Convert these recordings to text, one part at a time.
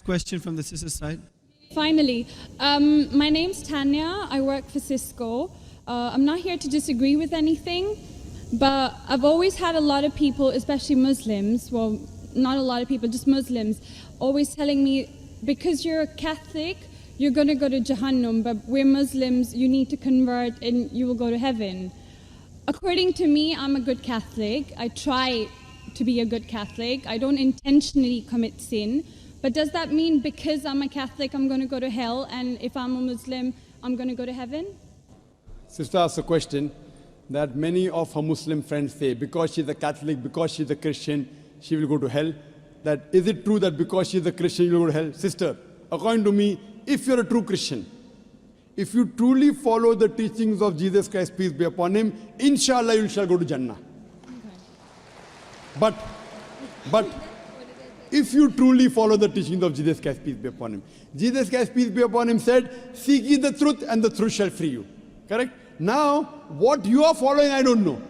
Question from the sister side. Finally, my name's Tanya. I work for Cisco. I'm not here to disagree with anything, but I've always had a lot of people, especially Muslims, well, not a lot of people, just Muslims, always telling me, because you're a Catholic, you're going to go to Jahannam, but we're Muslims, you need to convert and you will go to heaven. According to me, I'm a good Catholic. I try to be a good Catholic. I don't intentionally commit sin. But does that mean because I'm a Catholic, I'm going to go to hell, and if I'm a Muslim, I'm going to go to heaven? Sister asked a question that many of her Muslim friends say, because she's a Catholic, because she's a Christian, she will go to hell. That is it true that because she's a Christian, you will go to hell? Sister, according to me, if you're a true Christian, if you truly follow the teachings of Jesus Christ, peace be upon him, inshallah you shall go to Jannah. Okay. But if you truly follow the teachings of Jesus Christ, peace be upon him. Jesus Christ, peace be upon him, said, seek ye the truth and the truth shall free you. Correct? Now, what you are following, I don't know.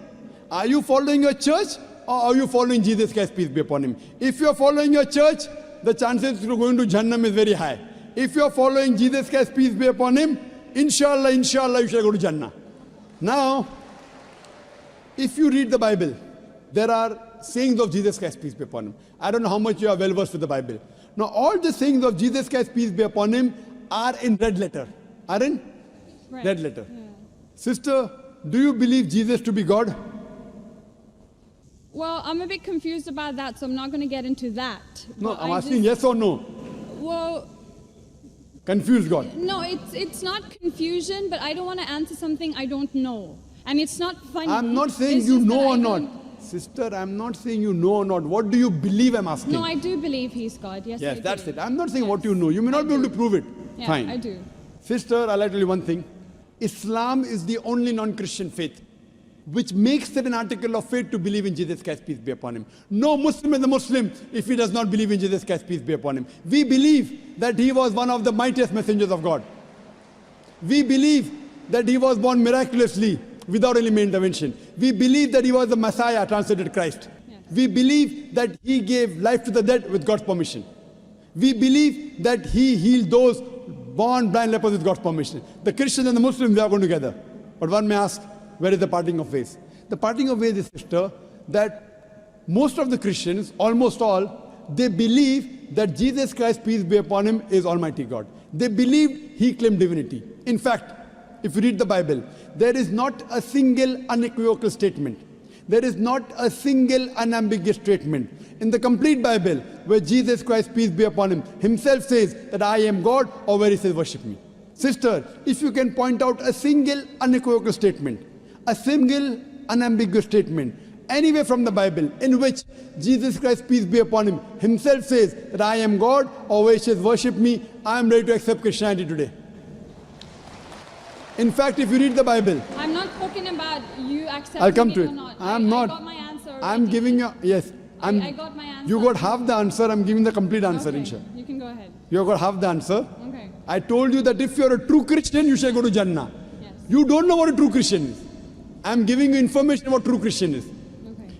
Are you following your church or are you following Jesus Christ, peace be upon him? If you are following your church, the chances of going to Jahannam is very high. If you are following Jesus Christ, peace be upon him, inshallah, you shall go to Jannah. Now, if you read the Bible, there are sayings of Jesus Christ, peace be upon him. I don't know how much you are well versed with the Bible. Now, all the sayings of Jesus Christ, peace be upon him, are in red letter. Are in red letter. Yeah. Sister, do you believe Jesus to be God? Well, I'm a bit confused about that, so I'm not going to get into that. No, I'm asking yes or no. Well, confused God. No, it's not confusion, but I don't want to answer something I don't know. And it's not funny. I'm not saying you know or not. Sister, I'm not saying you know or not. What do you believe, I'm asking? No, I do believe he's God. Yes, yes, that's it. I'm not saying what you know. You may not be able to prove it. Yeah, fine. I do. Sister, I'll tell you one thing. Islam is the only non-Christian faith which makes it an article of faith to believe in Jesus Christ, peace be upon him. No Muslim is a Muslim if he does not believe in Jesus Christ, peace be upon him. We believe that he was one of the mightiest messengers of God. We believe that he was born miraculously without any intervention. We believe that he was the Messiah, translated Christ. Yes. We believe that he gave life to the dead with God's permission. We believe that he healed those born blind lepers with God's permission. The Christians and the Muslims, they are going together. But one may ask, where is the parting of ways? The parting of ways is, sister, that most of the Christians, almost all, they believe that Jesus Christ, peace be upon him, is Almighty God. They believed he claimed divinity. In fact, if you read the Bible, there is not a single unequivocal statement. There is not a single unambiguous statement in the complete Bible where Jesus Christ, peace be upon him, himself says that I am God, or where he says worship me. Sister, if you can point out a single unequivocal statement, a single unambiguous statement, anywhere from the Bible in which Jesus Christ, peace be upon him, himself says that I am God, or where he says worship me, I am ready to accept Christianity today. In fact, if you read the Bible, I'm not talking about you accepting I'll come to it it. or not. I'm not. I got my answer already. I'm giving you, yes. I got my answer. You got half the answer, I'm giving the complete answer, okay, inshallah. You can go ahead. You got half the answer. Okay. I told you that if you're a true Christian, you shall go to Jannah. Yes. You don't know what a true Christian is. I'm giving you information about true Christian is.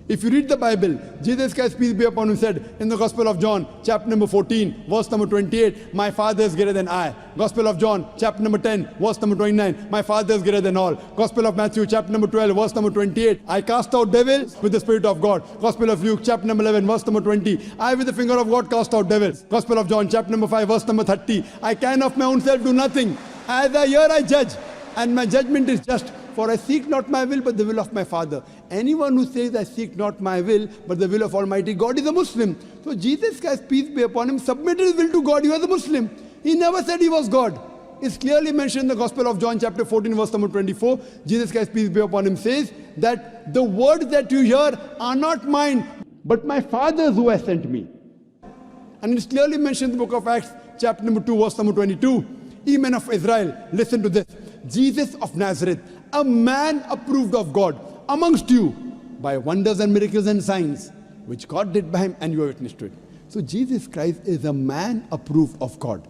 If you read the Bible, Jesus Christ, peace be upon him, said in the Gospel of John, chapter number 14, verse number 28, my Father is greater than I. Gospel of John, chapter number 10, verse number 29, my Father is greater than all. Gospel of Matthew, chapter number 12, verse number 28, I cast out devils with the Spirit of God. Gospel of Luke, chapter number 11, verse number 20, I with the finger of God cast out devils. Gospel of John, chapter number 5, verse number 30, I can of my own self do nothing. As I hear, I judge, and my judgment is just. For I seek not my will, but the will of my Father. Anyone who says, I seek not my will, but the will of Almighty God is a Muslim. So Jesus Christ, peace be upon him, submitted his will to God. He was a Muslim. He never said he was God. It's clearly mentioned in the Gospel of John, chapter 14, verse number 24. Jesus Christ, peace be upon him, says that the words that you hear are not mine, but my Father's who has sent me. And it's clearly mentioned in the book of Acts, chapter number 2, verse number 22. Ye men of Israel, listen to this. Jesus of Nazareth, a man approved of God amongst you by wonders and miracles and signs, which God did by him, and you are witness to it. So Jesus Christ is a man approved of God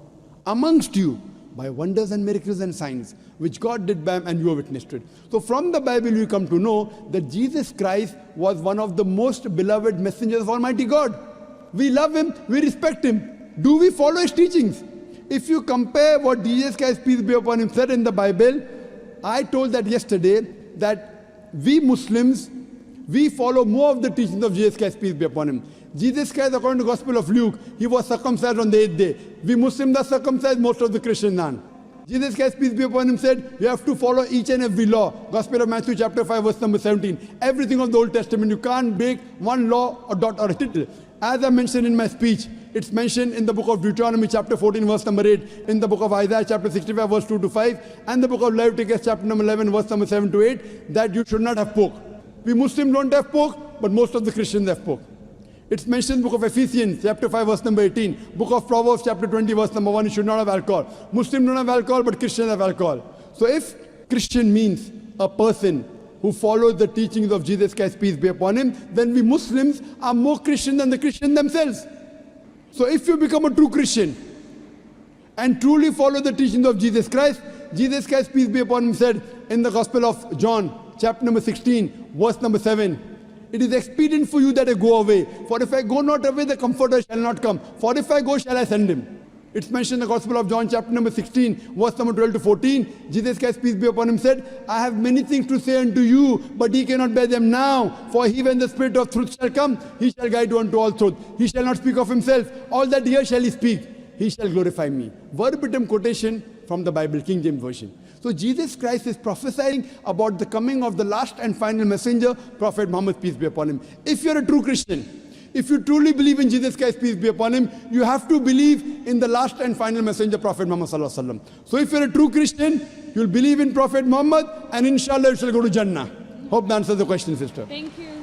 amongst you by wonders and miracles and signs, which God did by him, and you are witness to it. So from the Bible you come to know that Jesus Christ was one of the most beloved messengers of Almighty God. We love him, we respect him. Do we follow his teachings? If you compare what Jesus Christ, peace be upon him, said in the Bible, I told that yesterday, that we Muslims, we follow more of the teachings of Jesus Christ, peace be upon him. Jesus Christ, according to the Gospel of Luke, he was circumcised on the 8th day. We Muslims are circumcised, most of the Christians aren't. Jesus Christ, peace be upon him, said, you have to follow each and every law. Gospel of Matthew chapter 5, verse number 17. Everything of the Old Testament, you can't break one law or dot or a tittle. As I mentioned in my speech, it's mentioned in the book of Deuteronomy chapter 14, verse number 8, in the book of Isaiah chapter 65, verse 2 to 5, and the book of Leviticus chapter number 11, verse number 7 to 8, that you should not have pork. We Muslims don't have pork, but most of the Christians have pork. It's mentioned in the book of Ephesians, chapter 5, verse number 18. Book of Proverbs, chapter 20, verse number 1, you should not have alcohol. Muslims don't have alcohol, but Christians have alcohol. So if Christian means a person who follows the teachings of Jesus Christ, peace be upon him, then we Muslims are more Christian than the Christians themselves. So if you become a true Christian and truly follow the teachings of Jesus Christ, peace be upon him, said in the Gospel of John, chapter number 16, verse number 7, it is expedient for you that I go away. For if I go not away, the Comforter shall not come. For if I go, shall I send him. It's mentioned in the Gospel of John, chapter number 16, verse number 12 to 14. Jesus Christ, peace be upon him, said, I have many things to say unto you, but ye cannot bear them now. For he, when the Spirit of truth shall come, he shall guide you unto all truth. He shall not speak of himself. All that here shall he speak. He shall glorify me. Verbatim quotation from the Bible, King James Version. So Jesus Christ is prophesying about the coming of the last and final messenger, Prophet Muhammad, peace be upon him. If you're a true Christian, if you truly believe in Jesus Christ, peace be upon him, you have to believe in the last and final messenger, Prophet Muhammad sallallahu alaihi wasallam. So if you're a true Christian, you'll believe in Prophet Muhammad, and inshallah you shall go to Jannah. Hope that answers the question, sister. Thank you.